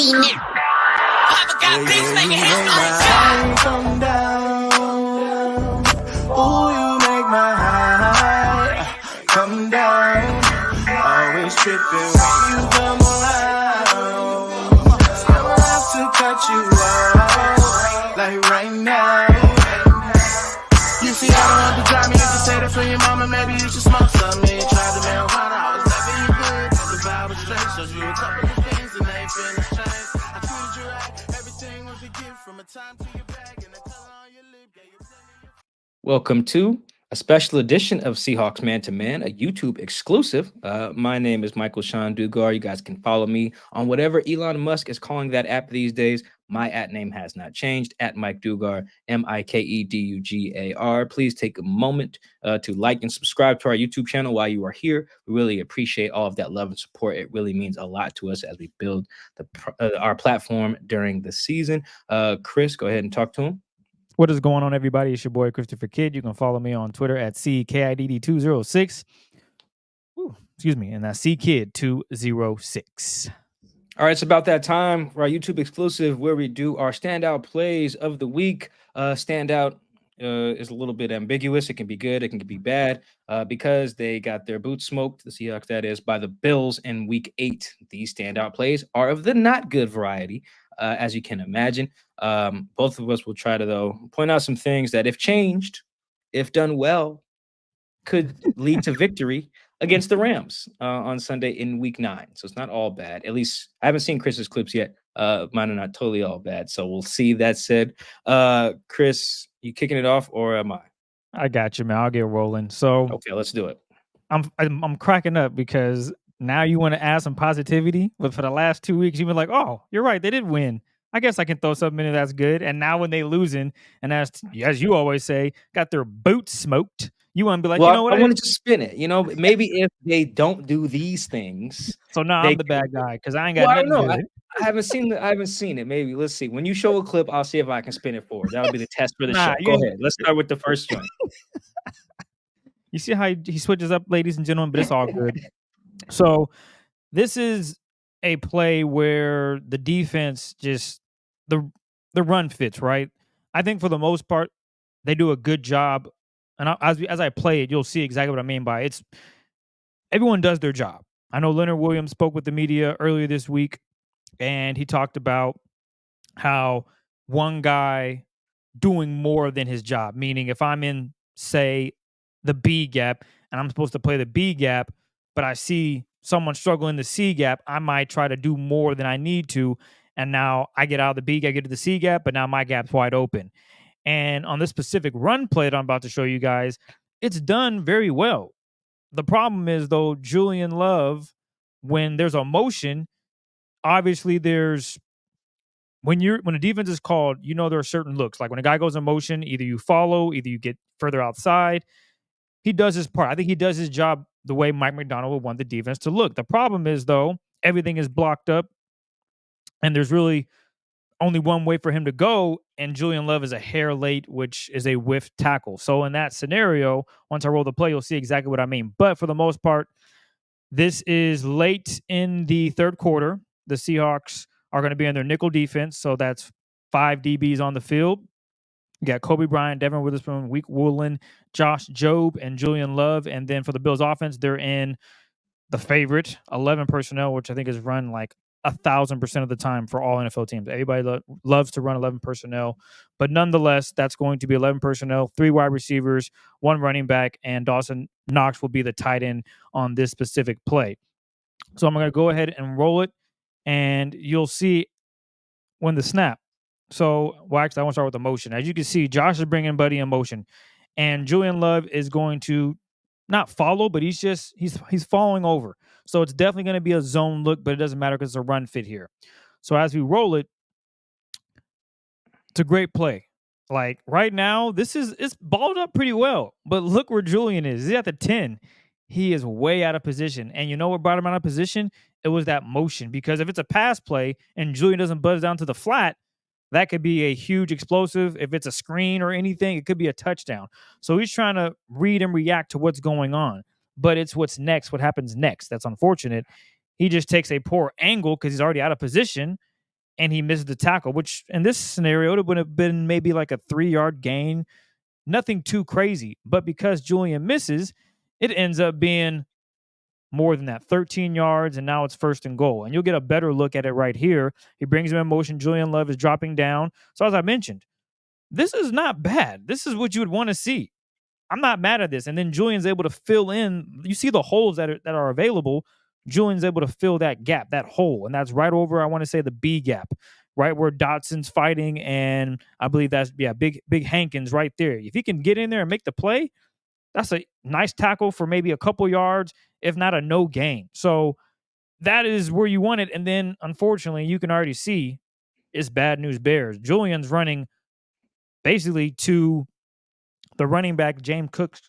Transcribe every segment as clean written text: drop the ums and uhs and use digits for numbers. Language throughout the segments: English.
Come down. Ooh, you make my high come down. Always tripping when you come around. Never have to cut you out like right now. You see, I don't have to drive me. You can say that for your mama. Maybe you should smoke some. Me try the marijuana. I was never you good. The vibe was straight. Showed you a couple of things and they feeling strange. I treated you right. Everything was a gift from a time to your bag and the color on your lip. Yeah, you Welcome to a special edition of Seahawks Man to Man, a YouTube exclusive. My name is Michael-Shawn Dugar. You guys can follow me on whatever Elon Musk is calling that app these days. My @name has not changed, @Mike Dugar, MikeDugar. Please take a moment to like and subscribe to our YouTube channel while you are here. We really appreciate all of that love and support. It really means a lot to us as we build our platform during the season. Chris, go ahead and talk to him. What is going on, everybody? It's your boy, Christopher Kidd. You can follow me on Twitter at CKIDD206. Excuse me. And that's CKid206. All right, it's about that time for our YouTube exclusive where we do our standout plays of the week. Standout is a little bit ambiguous. It can be good, it can be bad, because they got their boots smoked, the Seahawks, that is, by the Bills in Week 8. These standout plays are of the not good variety, as you can imagine. Both of us will try to, though, point out some things that, if changed, if done well, could lead to victory against the Rams on Sunday in Week 9. So it's not all bad. At least I haven't seen Chris's clips yet. Mine are not totally all bad. So we'll see. That said, Chris, you kicking it off or am I? I got you, man. I'll get rolling. So okay, let's do it. I'm cracking up because now you want to add some positivity, but for the last 2 weeks you've been like, oh, you're right, they did win. I guess I can throw something in that's good. And now when they losing, and as you always say, got their boots smoked, you want to be like, well, you know what? I want to just spin it. Maybe if they don't do these things. So now I'm the bad guy because I ain't got nothing good. I haven't seen it. Maybe let's see. When you show a clip, I'll see if I can spin it forward. That'll be the test for the show. Go ahead. Let's start with the first one. You see how he switches up, ladies and gentlemen, but it's all good. So this is a play where the defense just the run fits, right? I think for the most part, they do a good job. And as I play it, you'll see exactly what I mean by it's everyone does their job. I know Leonard Williams spoke with the media earlier this week, and he talked about how one guy doing more than his job, meaning if I'm in, say, the B gap and I'm supposed to play the B gap, but I see someone struggling the C gap, I might try to do more than I need to. And now I get out of the B gap, get to the C gap, but now my gap's wide open. And on this specific run play that I'm about to show you guys, it's done very well. The problem is, though, Julian Love, when there's a motion, obviously there's when a defense is called, there are certain looks. Like when a guy goes in motion, either you follow, either you get further outside. He does his part. I think he does his job the way Mike McDonald would want the defense to look. The problem is, though, everything is blocked up, and there's really only one way for him to go, and Julian Love is a hair late, which is a whiff tackle. So in that scenario, once I roll the play, you'll see exactly what I mean. But for the most part, this is late in the third quarter. The Seahawks are going to be in their nickel defense, so that's 5 DBs on the field. You got Kobe Bryant, Devin Witherspoon, Week Woolen, Josh Jobe, and Julian Love. And then for the Bills offense, they're in the favorite 11 personnel, which I think is run like 1,000% of the time for all NFL teams. Everybody loves to run 11 personnel, but nonetheless, that's going to be 11 personnel, 3 wide receivers, 1 running back, and Dawson Knox will be the tight end on this specific play. So I'm going to go ahead and roll it, and you'll see when the snap. So, actually, I want to start with the motion. As you can see, Josh is bringing Buddy in motion, and Julian Love is going to not follow, but he's following over. So it's definitely going to be a zone look, but it doesn't matter because it's a run fit here. So as we roll it, it's a great play. Like right now, it's balled up pretty well. But look where Julian is. He's at the 10. He is way out of position. And you know what brought him out of position? It was that motion. Because if it's a pass play and Julian doesn't buzz down to the flat, that could be a huge explosive. If it's a screen or anything, it could be a touchdown. So he's trying to read and react to what's going on. But it's what happens next. That's unfortunate. He just takes a poor angle because he's already out of position. and he misses the tackle, which in this scenario it would have been maybe like a 3-yard gain, nothing too crazy. But because Julian misses, it ends up being more than that, 13 yards, and now it's 1st and goal. And you'll get a better look at it right here. He brings him in motion. Julian Love is dropping down. So as I mentioned, this is not bad. This is what you would want to see. I'm not mad at this. And then Julian's able to fill in. You see the holes that are available. Julian's able to fill that gap, that hole, and that's right over, I want to say, the B gap, right where Dotson's fighting, and I believe that's big Hankins right there. If he can get in there and make the play, that's a nice tackle for maybe a couple yards, if not a no gain. So that is where you want it. And then, unfortunately, you can already see it's bad news bears. Julian's running basically to the running back, James Cook's,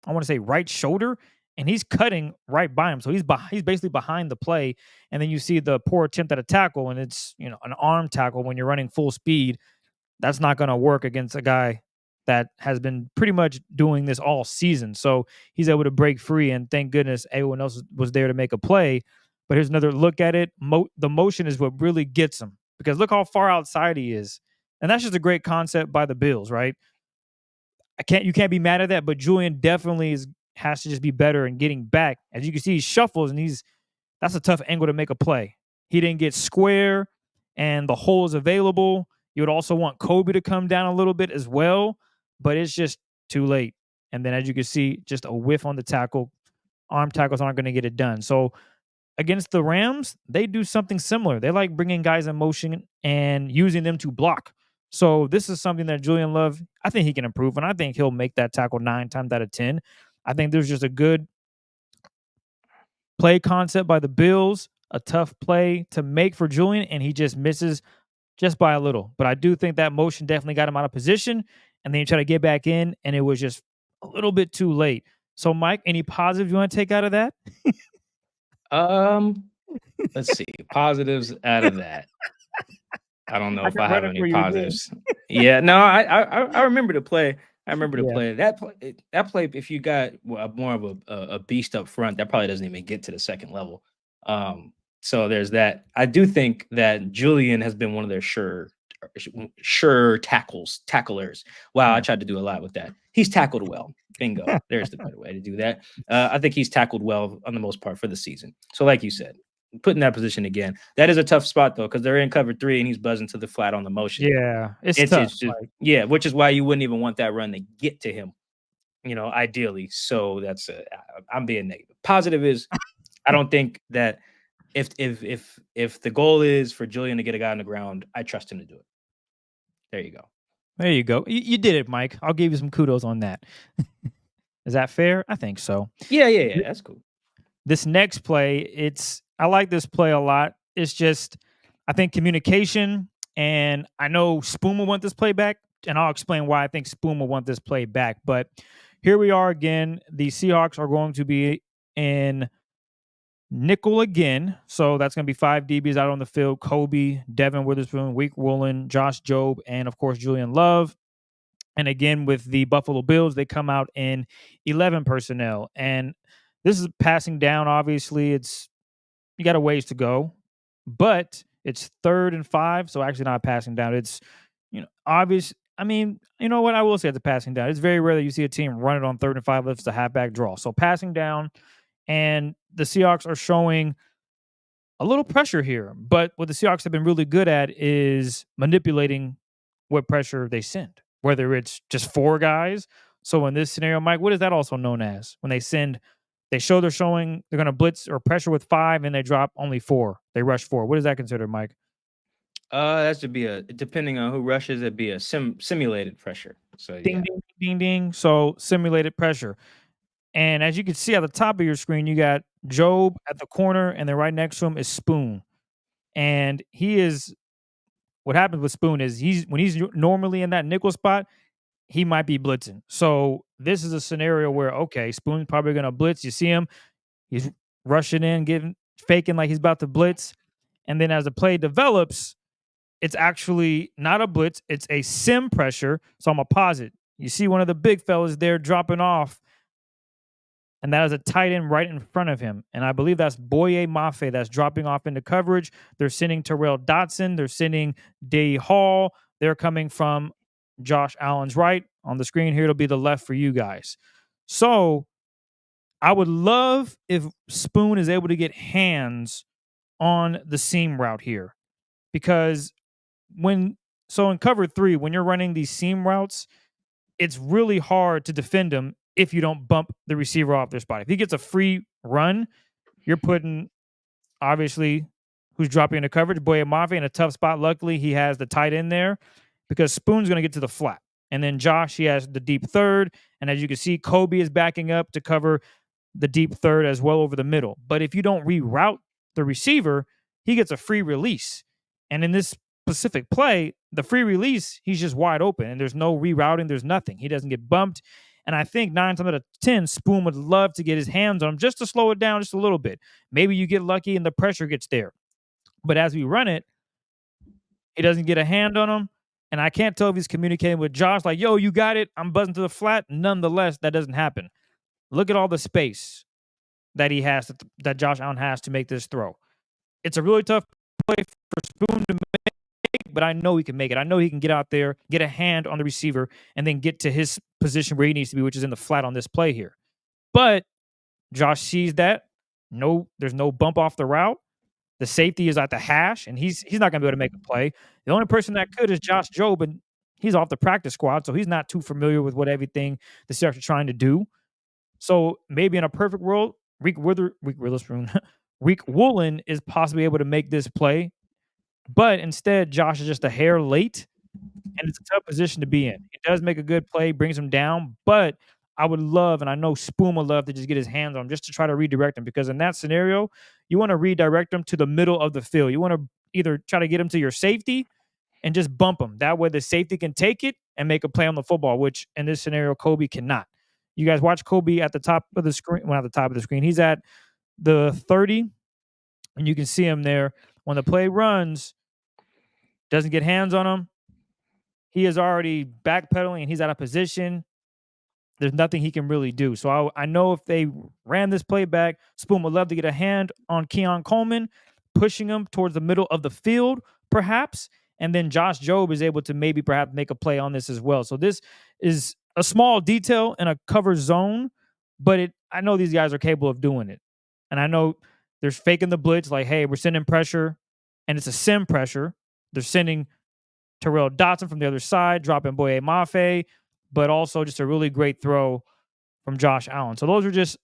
I want to say, right shoulder, and he's cutting right by him. So he's basically behind the play. And then you see the poor attempt at a tackle, and it's, an arm tackle when you're running full speed. That's not going to work against a guy that has been pretty much doing this all season. So he's able to break free, and thank goodness everyone else was there to make a play. But here's another look at it. The motion is what really gets him, because look how far outside he is. And that's just a great concept by the Bills, right? You can't be mad at that, but Julian definitely has to just be better in getting back. As you can see, he shuffles, and that's a tough angle to make a play. He didn't get square, and the hole is available. You would also want Kobe to come down a little bit as well, but it's just too late. And then, as you can see, just a whiff on the tackle. Arm tackles aren't going to get it done. So against the Rams, they do something similar. They like bringing guys in motion and using them to block. So this is something that Julian Love, I think he can improve, and I think he'll make that tackle 9 times out of 10. I think there's just a good play concept by the Bills, a tough play to make for Julian, and he just misses just by a little. But I do think that motion definitely got him out of position, and then he tried to get back in, and it was just a little bit too late. So, Mike, any positive you want to take out of that? Let's see. Positives out of that. I don't know if I have any positives. Yeah, no, I remember the play. I remember the play. That play, if you got more of a beast up front, that probably doesn't even get to the second level. So there's that. I do think that Julian has been one of their sure tacklers. Wow, I tried to do a lot with that. He's tackled well. Bingo. There's the better way to do that. I think he's tackled well on the most part for the season. So like you said, put in that position again. That is a tough spot, though, because they're in cover 3 and he's buzzing to the flat on the motion. Yeah, it's tough. Just, which is why you wouldn't even want that run to get to him, ideally. So that's I'm being negative. Positive is I don't think that if the goal is for Julian to get a guy on the ground, I trust him to do it. There you go. There you go. You did it, Mike. I'll give you some kudos on that. Is that fair? I think so. Yeah. That's cool. This next play, I like this play a lot. It's just, I think, communication, and I know Spoon will want this play back, and I'll explain why I think Spoon will want this play back. But here we are again. The Seahawks are going to be in nickel again. So that's going to be 5 DBs out on the field. Kobe, Devin Witherspoon, Week Woolen, Josh Jobe, and, of course, Julian Love. And again, with the Buffalo Bills, they come out in 11 personnel. And this is passing down, obviously. You got a ways to go, but it's 3rd and 5, so actually not passing down. It's, obvious. I mean, you know what? I will say it's a passing down. It's very rare that you see a team run it on 3rd and 5 if it's a halfback draw. So passing down, and the Seahawks are showing a little pressure here. But what the Seahawks have been really good at is manipulating what pressure they send, whether it's just 4 guys. So in this scenario, Mike, what is that also known as? When they're going to blitz or pressure with 5 and they drop only 4. They rush 4. What is that considered, Mike? That should be depending on who rushes, it'd be a simulated pressure. So ding, ding, ding. So simulated pressure. And as you can see at the top of your screen, you got Jobe at the corner, and then right next to him is Spoon. And what happens with Spoon is when he's normally in that nickel spot, he might be blitzing. So this is a scenario where, okay, Spoon's probably going to blitz. You see him, he's rushing in, faking like he's about to blitz. And then as the play develops, it's actually not a blitz. It's a sim pressure. So I'm going to pause it. You see one of the big fellas there dropping off. and that is a tight end right in front of him. And I believe that's Boye Mafe that's dropping off into coverage. They're sending Terrell Dotson. They're sending Day Hall. They're coming from Josh Allen's right. On the screen here, it'll be the left for you guys. So I would love if Spoon is able to get hands on the seam route here, because in cover 3, when you're running these seam routes, it's really hard to defend him if you don't bump the receiver off their spot. If he gets a free run, you're putting, obviously, who's dropping into coverage, Boye Mafe, in a tough spot. Luckily, he has the tight end there, because Spoon's going to get to the flat. And then Josh, he has the deep third. And as you can see, Kobe is backing up to cover the deep third as well over the middle. But if you don't reroute the receiver, he gets a free release. And in this specific play, the free release, he's just wide open and there's no rerouting. There's nothing. He doesn't get bumped. And I think 9 times out of 10, Spoon would love to get his hands on him just to slow it down just a little bit. Maybe you get lucky and the pressure gets there. But as we run it, he doesn't get a hand on him. And I can't tell if he's communicating with Josh like, yo, you got it. I'm buzzing to the flat. Nonetheless, that doesn't happen. Look at all the space that he has, that Josh Allen has to make this throw. It's a really tough play for Spoon to make, but I know he can make it. I know he can get out there, get a hand on the receiver, and then get to his position where he needs to be, which is in the flat on this play here. But Josh sees that. No, there's no bump off the route. The safety is at the hash, and he's not going to be able to make a play. The only person that could is Josh Jobe, and he's off the practice squad, so he's not too familiar with what everything the Seahawks are trying to do. So maybe in a perfect world, Reek Woolen is possibly able to make this play, but instead Josh is just a hair late, and it's a tough position to be in. He does make a good play, brings him down, but I would love, and I know Spoon would love, to just get his hands on him just to try to redirect him, because in that scenario, you want to redirect him to the middle of the field. You want to either try to get him to your safety and just bump him. That way the safety can take it and make a play on the football, which in this scenario, Kobe cannot. You guys watch Kobe at the top of the screen. Well, not the top of the screen. He's at the 30, and you can see him there. When the play runs, doesn't get hands on him, he is already backpedaling, and he's out of position. There's nothing he can really do. So I know if they ran this play back, Spoon would love to get a hand on Keon Coleman, pushing him towards the middle of the field, perhaps. And then Josh Jobe is able to maybe perhaps make a play on this as well. So this is a small detail in a cover zone, but I know these guys are capable of doing it. And I know they're faking the blitz, like, hey, we're sending pressure, and it's a sim pressure. They're sending Terrell Dotson from the other side, dropping Boye Mafe, but also just a really great throw from Josh Allen. So those are just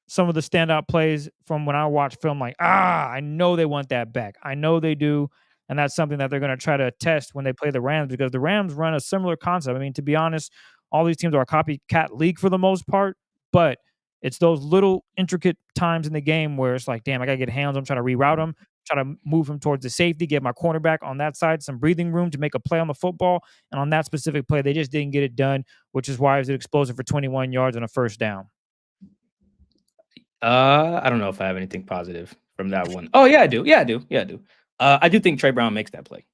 some of the standout plays from when I watch film. Like, I know they want that back. I know they do. And that's something that they're going to try to test when they play the Rams, because the Rams run a similar concept. I mean, to be honest, all these teams are a copycat league for the most part, but it's those little intricate times in the game where it's like, damn, I got to get hands. I'm trying to reroute him, try to move him towards the safety, get my cornerback on that side some breathing room to make a play on the football. And on that specific play, they just didn't get it done, which is why it was explosive for 21 yards and a first down. I don't know if I have anything positive from that one. Oh, yeah, I do. I do think Trey Brown makes that play.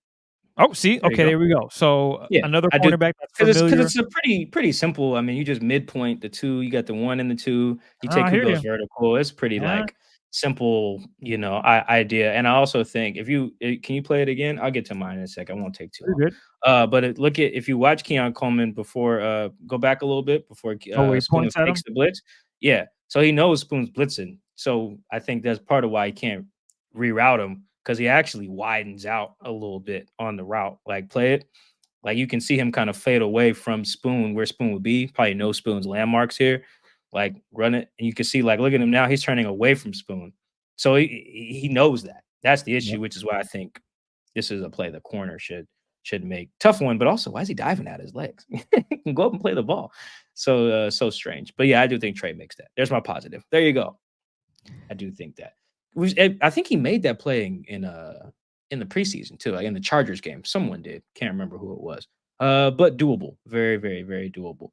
Oh, see, okay, there we go. So another cornerback that's familiar. Because it's a pretty simple. I mean, you just midpoint the two. You got the 1 and the 2. You take who goes vertical. It's pretty like simple, idea. And I also think can you play it again? I'll get to mine in a second. I won't take too long. Good. But if you watch Keon Coleman before, go back a little bit before Spoon takes the blitz. Yeah, so he knows Spoon's blitzing. So I think that's part of why he can't reroute him, because he actually widens out a little bit on the route. Like, play it. Like, you can see him kind of fade away from Spoon, where Spoon would be. Probably no Spoon's landmarks here. Like, run it. And you can see, like, look at him now. He's turning away from Spoon. So he knows that. That's the issue, which is why I think this is a play the corner should make. Tough one, but also, why is he diving at his legs? He can go up and play the ball. So strange. But, yeah, I do think Trey makes that. There's my positive. There you go. I do think that. I think he made that play in the preseason too, like in the Chargers game. Someone did. Can't remember who it was. But doable. Very, very, very doable.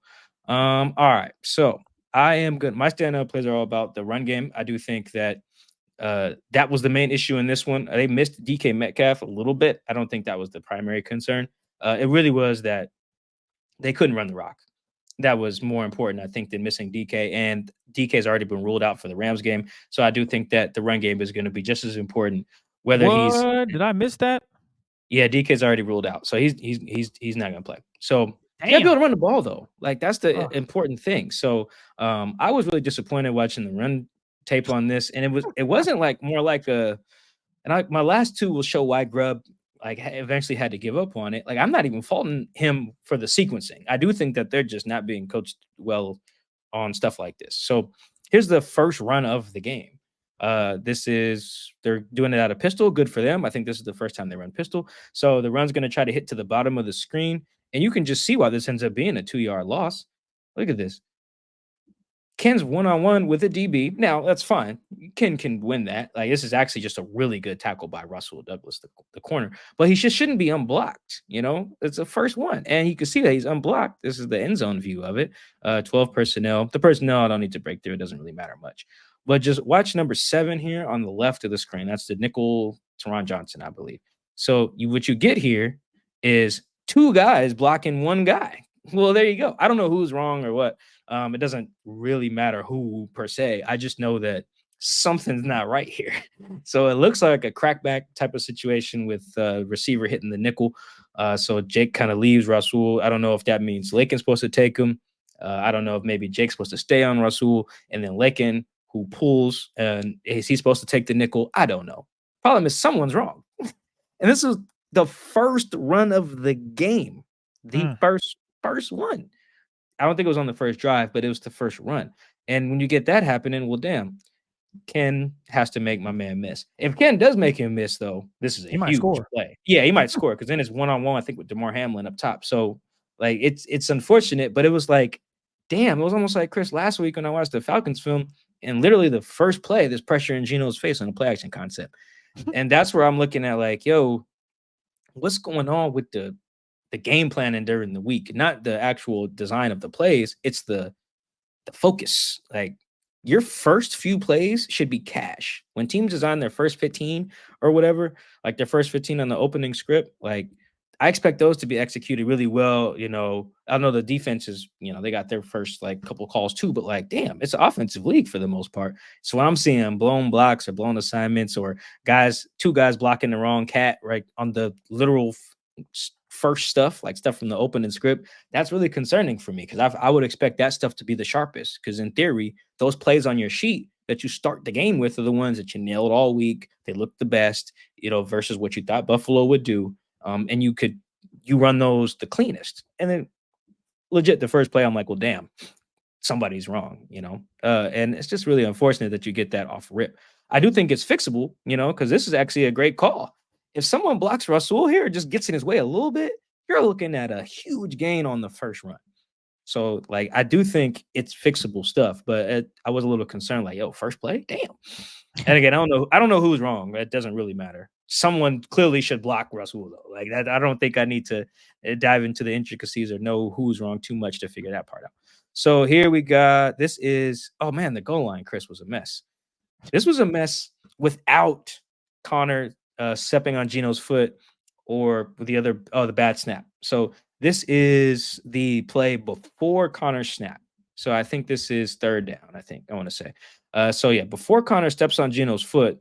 All right. So I am good. My standout plays are all about the run game. I do think that that was the main issue in this one. They missed DK Metcalf a little bit. I don't think that was the primary concern. It really was that they couldn't run the rock. that was more important, I think, than missing DK. And DK's already been ruled out for the Rams game. So I do think that the run game is going to be just as important, whether he's What? Did I miss that? yeah, DK's already ruled out. So he's not gonna play. So you gotta be able Damn. to run the ball though. Like that's the Ugh. important thing. So I was really disappointed watching the run tape on this, and it wasn't like more like a and my last two will show why Grubb like eventually had to give up on it. Like I'm not even faulting him for the sequencing. I do think that they're just not being coached well on stuff like this. So here's the first run of the game. This is they're doing it out of pistol. Good for them. I think this is the first time they run pistol. So the run's going to try to hit to the bottom of the screen, and you can just see why this ends up being a 2-yard loss. Look at this. Ken's one-on-one with a DB. Now, that's fine. Ken can win that. Like, this is actually just a really good tackle by Russell Douglas, the corner. But he just shouldn't be unblocked, you know? It's the first one. And you can see that he's unblocked. This is the end zone view of it. 12 personnel. The personnel I don't need to break through. It doesn't really matter much. But just watch number 7 here on the left of the screen. That's the nickel Teron Johnson, I believe. So what you get here is 2 guys blocking 1 guy. Well, there you go. I don't know who's wrong or what. It doesn't really matter who per se. I just know that something's not right here. So it looks like a crackback type of situation with receiver hitting the nickel. So Jake kind of leaves Rasul. I don't know if that means Lakin's supposed to take him. I don't know if maybe Jake's supposed to stay on Rasul and then Lakin who pulls and is he supposed to take the nickel? I don't know. Problem is someone's wrong. And this is the first run of the game. The first one. I don't think it was on the first drive, but it was the first run. And when you get that happening, well, damn, Ken has to make my man miss. If Ken does make him miss, though, this is a huge play. Yeah, he might score because then it's one-on-one, I think, with DeMar Hamlin up top. So, like, it's unfortunate, but it was like, damn, it was almost like Chris last week when I watched the Falcons film, and literally the first play, there's pressure in Geno's face on a play action concept. And that's where I'm looking at, like, yo, what's going on with the game planning during the week, not the actual design of the plays. It's the focus. Like your first few plays should be cash. When teams design their first 15 or whatever, like their first 15 on the opening script, like I expect those to be executed really well. You know, I know the defense is, you know, they got their first like couple calls too, but like, damn, it's an offensive league for the most part. So when I'm seeing blown blocks or blown assignments or two guys blocking the wrong cat, right, on the literal first stuff, like stuff from the opening script, that's really concerning for me because I would expect that stuff to be the sharpest because in theory, those plays on your sheet that you start the game with are the ones that you nailed all week. They look the best, you know, versus what you thought Buffalo would do. And you run those the cleanest. And then legit the first play, I'm like, well, damn, somebody's wrong, you know? And it's just really unfortunate that you get that off rip. I do think it's fixable, you know, because this is actually a great call. If someone blocks Russell here, just gets in his way a little bit, you're looking at a huge gain on the first run. So, like, I do think it's fixable stuff, but I was a little concerned, like, yo, first play, damn. And again, I don't know who's wrong. It doesn't really matter. Someone clearly should block Russell though. Like that, I don't think I need to dive into the intricacies or know who's wrong too much to figure that part out. So here we got this is oh man, the goal line, Chris, was a mess. This was a mess without Connor stepping on Geno's foot or the bad snap. So this is the play before Connor's snap. So I think this is third down. I want to say. So yeah, before Connor steps on Geno's foot,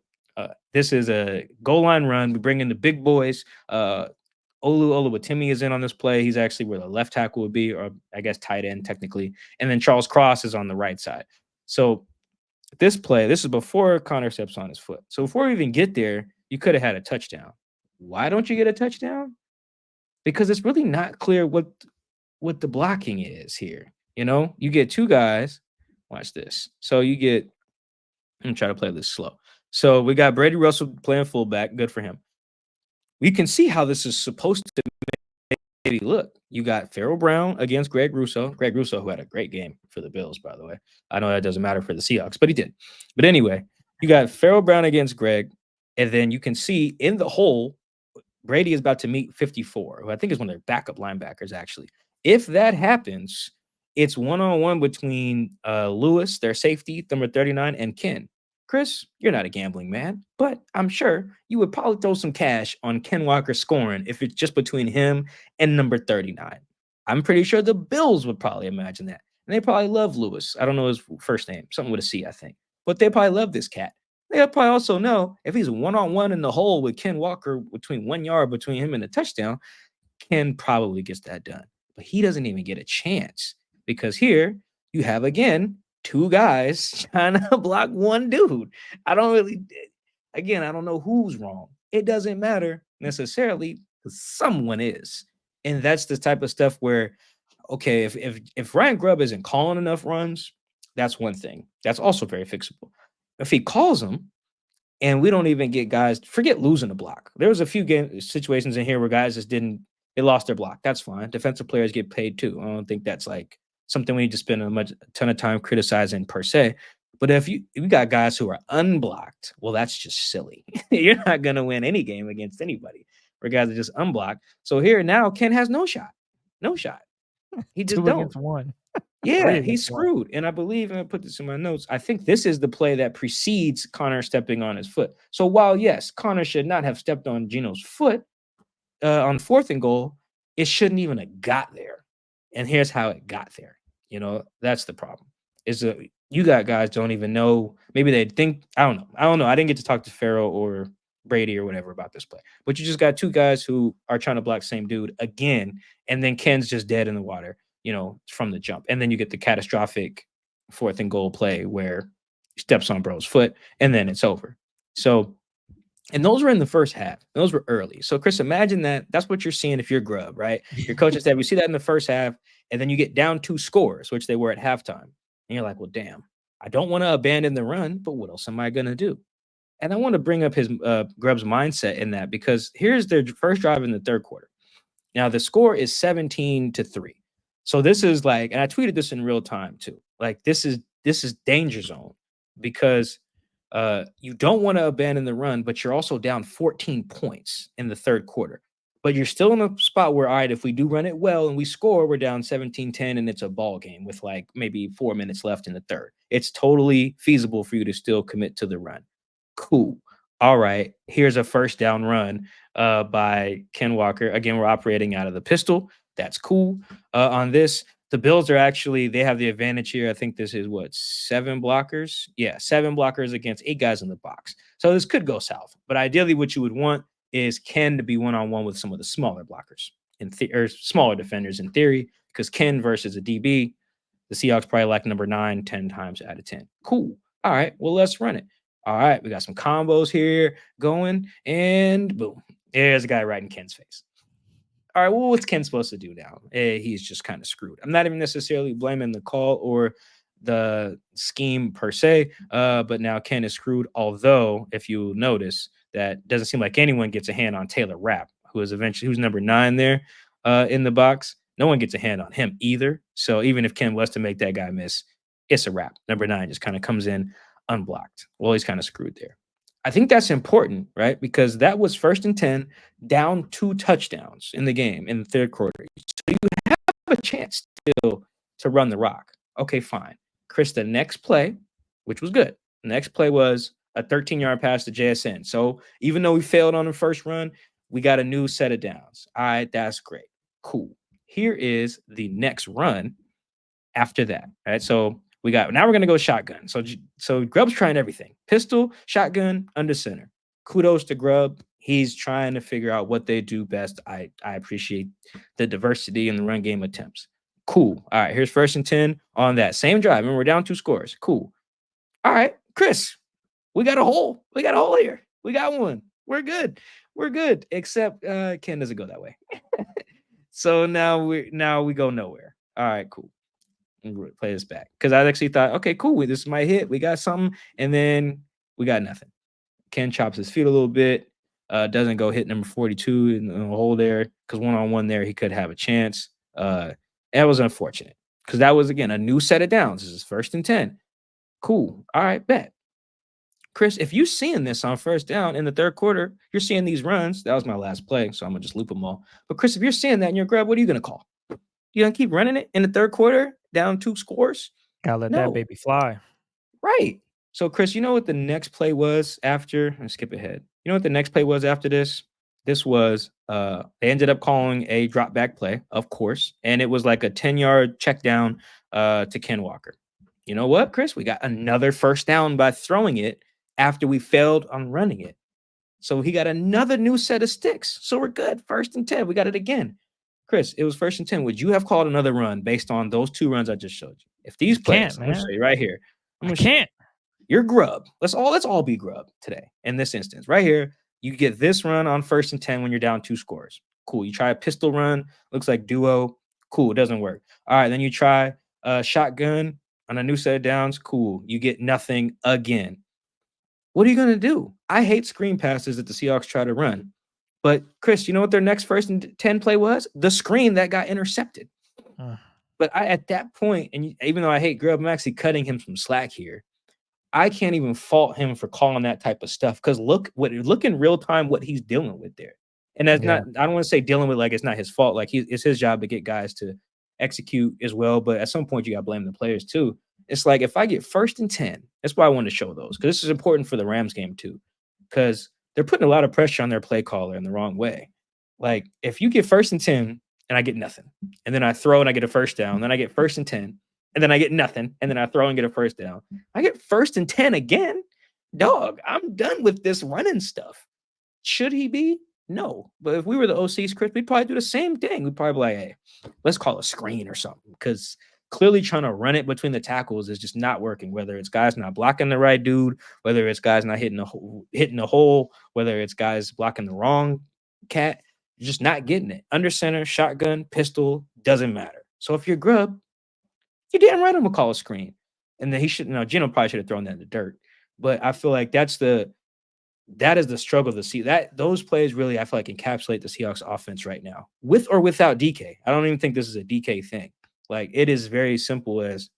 this is a goal line run. We bring in the big boys. Olu Oluwatimi is in on this play. He's actually where the left tackle would be, or I guess tight end technically. And then Charles Cross is on the right side. So this play, this is before Connor steps on his foot. So before we even get there, you could have had a touchdown. Why don't you get a touchdown? Because it's really not clear what the blocking is here. You know, you get 2 guys. Watch this. So you get, I'm gonna try to play this slow. So we got Brady Russell playing fullback. Good for him. We can see how this is supposed to maybe look. You got Farrell Brown against Greg Russo. Greg Russo, who had a great game for the Bills, by the way. I know that doesn't matter for the Seahawks, but he did. But anyway, you got Farrell Brown against Greg, and then you can see in the hole, Brady is about to meet 54, who I think is one of their backup linebackers, actually. If that happens, it's one-on-one between Lewis, their safety, number 39, and Ken. Chris, you're not a gambling man, but I'm sure you would probably throw some cash on Ken Walker scoring if it's just between him and number 39. I'm pretty sure the Bills would probably imagine that. And they probably love Lewis. I don't know his first name, something with a C, I think. But they probably love this cat. They'll probably also know if he's one-on-one in the hole with Ken Walker between 1 yard between him and a touchdown, Ken probably gets that done. But he doesn't even get a chance because here you have, again, 2 guys trying to block 1 dude. I don't know who's wrong. It doesn't matter necessarily because someone is. And that's the type of stuff where, okay, if Ryan Grubb isn't calling enough runs, that's one thing. That's also very fixable. If he calls them and we don't even get guys, forget losing a block. There was a few situations in here where guys just they lost their block. That's fine. Defensive players get paid too. I don't think that's like something we need to spend a ton of time criticizing per se. But if you got guys who are unblocked, well, that's just silly. You're not going to win any game against anybody where guys are just unblocked. So here now, Ken has no shot. No shot. He just 2 don't. against 1. Yeah, he's screwed. And I believe, and I put this in my notes, I think this is the play that precedes Connor stepping on his foot. So while, yes, Connor should not have stepped on Geno's foot on 4th and goal, it shouldn't even have got there. And here's how it got there. That's the problem. Is you got guys don't even know. Maybe they think, I don't know. I didn't get to talk to Farrell or Brady or whatever about this play. But you just got 2 guys who are trying to block the same dude again, and then Ken's just dead in the water, from the jump. And then you get the catastrophic 4th and goal play where he steps on bro's foot, and then it's over. So, and those were in the first half. Those were early. So, Chris, imagine that. That's what you're seeing if you're Grubb, right? Your coaching staff, we see that in the first half, and then you get down 2 scores, which they were at halftime. And you're like, well, damn, I don't want to abandon the run, but what else am I going to do? And I want to bring up his Grubb's mindset in that because here's their first drive in the 3rd quarter. Now, the score is 17-3. So this is like, and I tweeted this in real time too. Like this is danger zone because you don't want to abandon the run, but you're also down 14 points in the 3rd quarter. But you're still in a spot where, all right, if we do run it well and we score, we're down 17-10 and it's a ball game with like maybe 4 minutes left in the 3rd. It's totally feasible for you to still commit to the run. Cool. All right. Here's a first down run by Ken Walker. Again, we're operating out of the pistol. That's cool. On this, the Bills they have the advantage here. I think this is 7 blockers? Yeah, 7 blockers against 8 guys in the box. So this could go south. But ideally, what you would want is Ken to be one-on-one with some of the smaller blockers or smaller defenders in theory, because Ken versus a DB, the Seahawks probably like number 9 10 times out of 10. Cool. All right. Well, let's run it. All right. We got some combos here going, and boom. There's a guy right in Ken's face. All right, well, what's Ken supposed to do now? He's just kind of screwed. I'm not even necessarily blaming the call or the scheme per se, but now Ken is screwed. Although, if you notice, that doesn't seem like anyone gets a hand on Taylor Rapp, who's number 9 there in the box. No one gets a hand on him either. So even if Ken was to make that guy miss, it's a wrap. Number 9 just kind of comes in unblocked. Well, he's kind of screwed there. I think that's important, right? Because that was 1st and 10, down 2 touchdowns in the game in the 3rd quarter. So you have a chance still to run the rock. Okay, fine. Chris, the next play, which was good. The next play was a 13-yard pass to JSN. So even though we failed on the first run, we got a new set of downs. All right, that's great. Cool. Here is the next run after that. All right, so now we're going to go shotgun. So Grubb's trying everything. Pistol, shotgun, under center. Kudos to Grubb. He's trying to figure out what they do best. I appreciate the diversity in the run game attempts. Cool. All right, here's 1st and 10 on that same drive. Remember, we're down 2 scores. Cool. All right, Chris, we got a hole. We got a hole here. We got one. We're good. We're good. Except Ken doesn't go that way. So now we go nowhere. All right, cool. Play this back because I actually thought, okay, cool, this might hit. We got something, and then we got nothing. Ken chops his feet a little bit, doesn't go hit number 42 in the hole there because one-on-one there he could have a chance. That was unfortunate because that was again a new set of downs. This is 1st and 10. Cool. All right, bet. Chris, if you're seeing this on 1st down in the 3rd quarter, you're seeing these runs. That was my last play, so I'm gonna just loop them all. But Chris, if you're seeing that in your Grubb, what are you gonna call? You gonna keep running it in the 3rd quarter? Down 2 scores? Gotta let that baby fly. Right. So, Chris, you know what the next play was after? Let's skip ahead. You know what the next play was after this? This was they ended up calling a drop back play, of course, and it was like a 10-yard check down to Ken Walker. You know what, Chris? We got another first down by throwing it after we failed on running it. So he got another new set of sticks. So we're good. 1st and 10. We got it again. Chris, it was 1st and 10. Would you have called another run based on those 2 runs I just showed you? If these plays, I'm gonna show you right here. I'm gonna can't. You're Grubb. Let's all be Grubb today in this instance. Right here, you get this run on 1st and 10 when you're down 2 scores. Cool. You try a pistol run, looks like duo. Cool, it doesn't work. All right, then you try a shotgun on a new set of downs. Cool. You get nothing again. What are you gonna do? I hate screen passes that the Seahawks try to run. But Chris, you know what their next 1st and 10 play was? The screen that got intercepted. But at that point, and even though I hate Grubb, I'm actually cutting him some slack here. I can't even fault him for calling that type of stuff because look in real time what he's dealing with there. And that's not, I don't want to say dealing with like it's not his fault. Like it's his job to get guys to execute as well. But at some point, you got to blame the players too. It's like if I get 1st and 10, that's why I want to show those because this is important for the Rams game too. Because they're putting a lot of pressure on their play caller in the wrong way. Like if you get 1st and 10 and I get nothing, and then I throw and I get a first down, then I get 1st and 10, and then I get nothing, and then I throw and get a first down. I get 1st and 10 again. Dog, I'm done with this running stuff. Should he be? No. But if we were the OCs, Chris, we'd probably do the same thing. We'd probably be like, hey, let's call a screen or something. Because clearly trying to run it between the tackles is just not working. Whether it's guys not blocking the right dude, whether it's guys not hitting the hole, whether it's guys blocking the wrong cat, you're just not getting it. Under center, shotgun, pistol, doesn't matter. So if you're Grubb, you damn right I'm gonna call a screen. And then he should Gino probably should have thrown that in the dirt. But I feel like that is the struggle to see. That those plays really, I feel like, encapsulate the Seahawks offense right now. With or without DK. I don't even think this is a DK thing. Like it is very simple as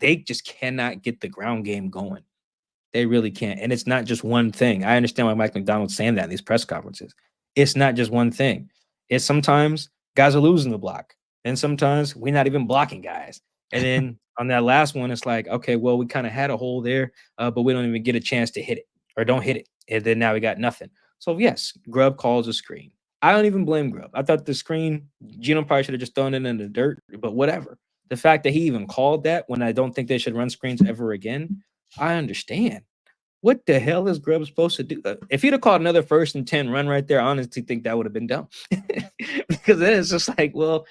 they just cannot get the ground game going. They really can't. And it's not just one thing. I understand why Mike McDonald's saying that in these press conferences. It's not just one thing. It's sometimes guys are losing the block. And sometimes we're not even blocking guys. And then on that last one, it's like, okay, well, we kind of had a hole there, but we don't even get a chance to hit it or don't hit it. And then now we got nothing. So, yes, Grubb calls a screen. I don't even blame Grubb. I thought the screen, Gino probably should have just thrown it in the dirt, but whatever. The fact that he even called that when I don't think they should run screens ever again, I understand. What the hell is Grubb supposed to do? If he'd have called another 1st and 10 run right there, I honestly think that would have been dumb. Because then it's just like, well,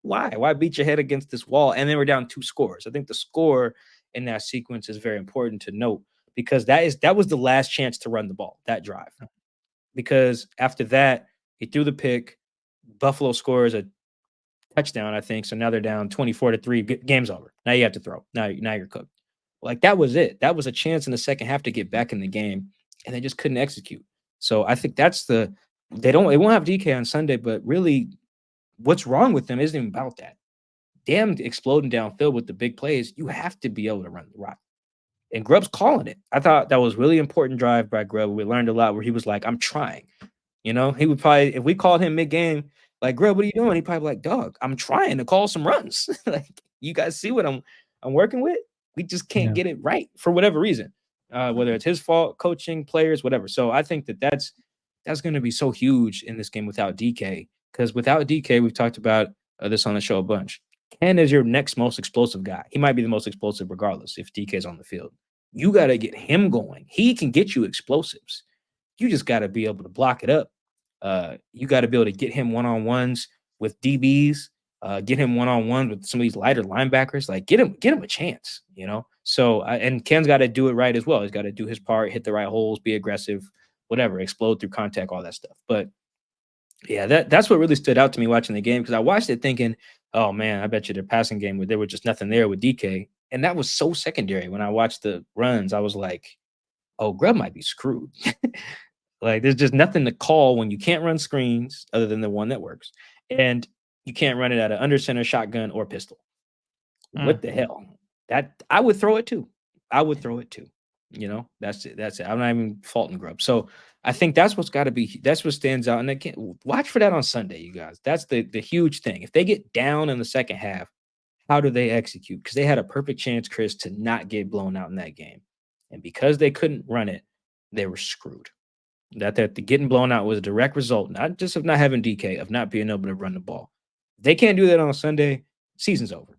why? Why beat your head against this wall? And then we're down 2 scores. I think the score in that sequence is very important to note because that was the last chance to run the ball, that drive. Because after that, he threw the pick. Buffalo scores a touchdown, I think. So now they're down 24-3. Game's over. Now you have to throw. Now you're cooked. Like that was it. That was a chance in the second half to get back in the game, and they just couldn't execute. So I think that's they won't have DK on Sunday, but really what's wrong with them isn't even about that. Damn, exploding downfield with the big plays, you have to be able to run the rock. And Grubb's calling it. I thought that was really important drive by Grubb. We learned a lot where he was like, I'm trying. He would probably, if we called him mid-game, like, Grubb, what are you doing? He'd probably be like, dog, I'm trying to call some runs. Like, you guys see what I'm working with? We just can't get it right for whatever reason, whether it's his fault, coaching, players, whatever. So I think that's going to be so huge in this game without DK. Because without DK, we've talked about this on the show a bunch. Ken is your next most explosive guy. He might be the most explosive regardless if DK is on the field. You got to get him going. He can get you explosives. You just got to be able to block it up. You got to be able to get him one-on-ones with DBs, get him one-on-one with some of these lighter linebackers. Like get him a chance, So and Ken's got to do it right as well. He's got to do his part, hit the right holes, be aggressive, whatever, explode through contact, all that stuff. But yeah, that's what really stood out to me watching the game because I watched it thinking, oh man, I bet you their passing game there was just nothing there with DK, and that was so secondary. When I watched the runs, I was like, oh, Grubb might be screwed. Like there's just nothing to call when you can't run screens other than the one that works, and you can't run it at an under center, shotgun, or pistol. What the hell? That I would throw it too. That's it. I'm not even faulting Grubb. So I think that's what's got to be. That's what stands out. And again, watch for that on Sunday, you guys. That's the huge thing. If they get down in the second half, how do they execute? Because they had a perfect chance, Chris, to not get blown out in that game, and because they couldn't run it, they were screwed. That the getting blown out was a direct result, not just of not having DK, of not being able to run the ball. If they can't do that on Sunday, season's over.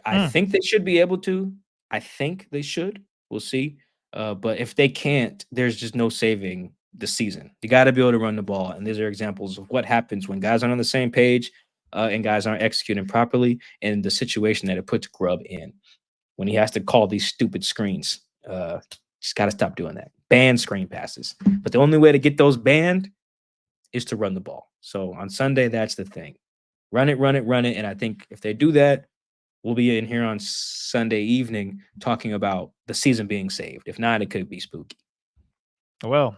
I think they should be able to. I think they should. We'll see. But if they can't, there's just no saving the season. You got to be able to run the ball. And these are examples of what happens when guys aren't on the same page and guys aren't executing properly, and the situation that it puts Grubb in when he has to call these stupid screens. Just got to stop doing that. Ban screen passes. But the only way to get those banned is to run the ball. So on Sunday, that's the thing. Run it. And I think if they do that, we'll be in here on Sunday evening talking about the season being saved. If not, it could be spooky. Well,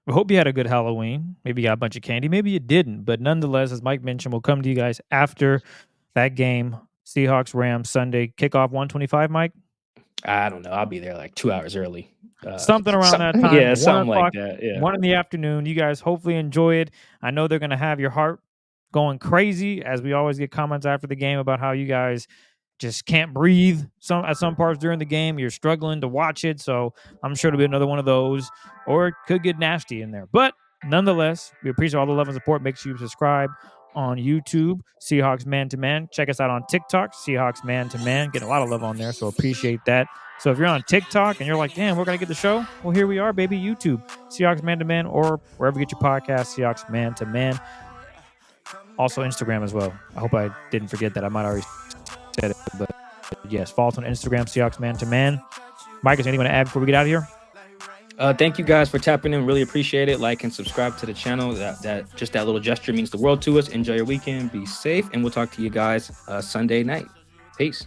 we hope you had a good Halloween. Maybe you got a bunch of candy. Maybe you didn't. But nonetheless, as Mike mentioned, we'll come to you guys after that game. Seahawks, Rams, Sunday. Kickoff 1:25, Mike? I don't know. I'll be there like 2 hours early. Something around that time. Yeah, something like that. Yeah. 1 in the afternoon. You guys hopefully enjoy it. I know they're going to have your heart going crazy, as we always get comments after the game about how you guys just can't breathe at some parts during the game. You're struggling to watch it. So I'm sure it'll be another one of those, or it could get nasty in there. But nonetheless, we appreciate all the love and support. Make sure you subscribe on YouTube, Seahawks Man to Man. Check us out on TikTok, Seahawks Man to Man. Getting a lot of love on there, so appreciate that. So if you're on TikTok and you're like, damn, we're going to get the show, well, here we are, baby. YouTube, Seahawks Man to Man, or wherever you get your podcast, Seahawks Man to Man. Also Instagram as well. I hope I didn't forget that. I might already said it, but yes, follow us on Instagram, Seahawks Man to Man. Mike, is there anything you want to add before we get out of here? Thank you guys for tapping in. Really appreciate it. Like and subscribe to the channel. That little gesture means the world to us. Enjoy your weekend. Be safe, and we'll talk to you guys Sunday night. Peace.